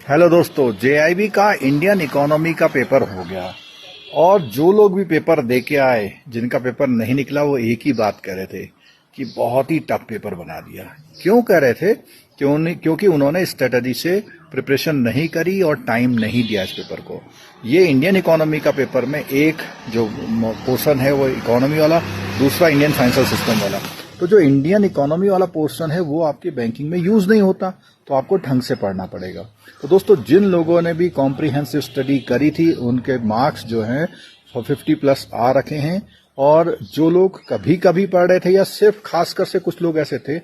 Hello दोस्तों, JIB का Indian economy का पेपर हो गया और जो लोग भी पेपर दे के आए, जिनका पेपर नहीं निकला, वो एक ही बात कह रहे थे कि बहुत ही टफ पेपर बना दिया। क्यों कह रहे थे? क्योंकि उन्होंने स्ट्रेटजी से प्रिपरेशन नहीं करी और टाइम नहीं दिया इस पेपर को। ये इंडियन इकोनॉमी का पेपर में एक जो पोर्शन है वो इकोनॉमी वाला, दूसरा इंडियन फाइनेंशियल सिस्टम वाला। तो जो इंडियन इकोनॉमी वाला पोर्शन है वो आपकी बैंकिंग में यूज नहीं होता, तो आपको ढंग से पढ़ना पड़ेगा। तो दोस्तों, जिन लोगों ने भी कॉम्प्रिहेंसिव स्टडी करी थी उनके मार्क्स जो हैं 50+ आ रखे हैं। और जो लोग कभी कभी पढ़ रहे थे या सिर्फ खासकर से कुछ लोग ऐसे थे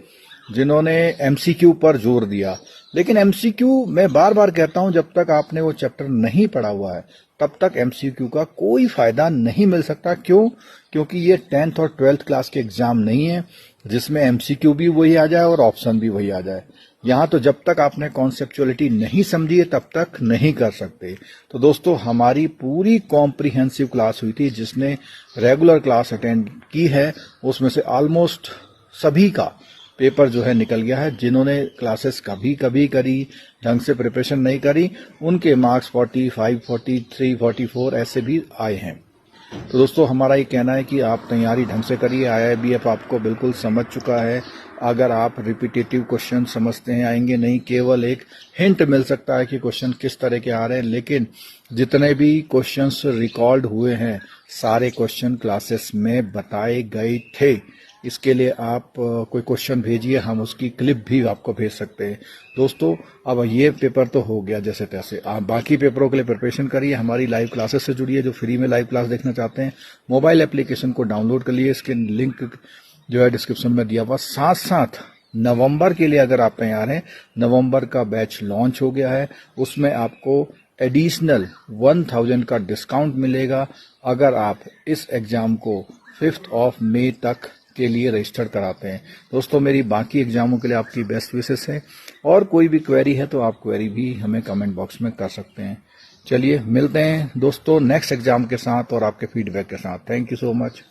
जिन्होंने एमसीक्यू पर जोर दिया, लेकिन एमसीक्यू मैं बार बार कहता हूं, जब तक आपने वो चैप्टर नहीं पढ़ा हुआ है तब तक एमसीक्यू का कोई फायदा नहीं मिल सकता। क्यों? क्योंकि ये 10th और 12th क्लास के एग्जाम नहीं है जिसमें एमसीक्यू भी वही आ जाए और ऑप्शन भी वही आ जाए। यहां तो जब तक आपने कॉन्सेप्चुअलिटी नहीं समझी है तब तक नहीं कर सकते। तो दोस्तों, हमारी पूरी कॉम्प्रिहेंसिव क्लास हुई थी, जिसने रेगुलर क्लास अटेंड की है उसमें से ऑलमोस्ट सभी का पेपर जो है निकल गया है। जिन्होंने क्लासेस कभी कभी करी, ढंग से प्रिपरेशन नहीं करी, उनके मार्क्स 45, 43, 44 ऐसे भी आए हैं। तो दोस्तों, हमारा ये कहना है कि आप तैयारी ढंग से करिए। आईआईबीएफ आपको बिल्कुल समझ चुका है। अगर आप रिपीटेटिव क्वेश्चन समझते हैं, आएंगे नहीं, केवल एक हिंट मिल सकता है कि क्वेश्चन किस तरह के आ रहे हैं, लेकिन जितने भी क्वेश्चंस रिकॉर्ड हुए हैं सारे क्वेश्चन क्लासेस में बताए गए थे। इसके लिए आप कोई क्वेश्चन भेजिए, हम उसकी क्लिप भी आपको भेज सकते हैं। दोस्तों, अब ये पेपर तो हो गया जैसे तैसे, आप बाकी पेपरों के लिए प्रिपरेशन करिए। हमारी लाइव क्लासेस से जुड़िए। जो फ्री में लाइव क्लास देखना चाहते हैं, मोबाइल एप्लीकेशन को डाउनलोड कर लिए, इसके लिंक जो है डिस्क्रिप्शन में दिया हुआ। साथ साथ नवंबर के लिए अगर आप तैयार हैं, नवंबर का बैच लॉन्च हो गया है, उसमें आपको एडिशनल 1000 का डिस्काउंट मिलेगा अगर आप इस एग्जाम को 5 मई तक के लिए रजिस्टर कराते हैं। दोस्तों, मेरी बाकी एग्जामों के लिए आपकी बेस्ट विशेस है, और कोई भी क्वेरी है तो आप क्वेरी भी हमें कमेंट बॉक्स में कर सकते हैं। चलिए मिलते हैं दोस्तों नेक्स्ट एग्जाम के साथ और आपके फीडबैक के साथ। Thank you so much.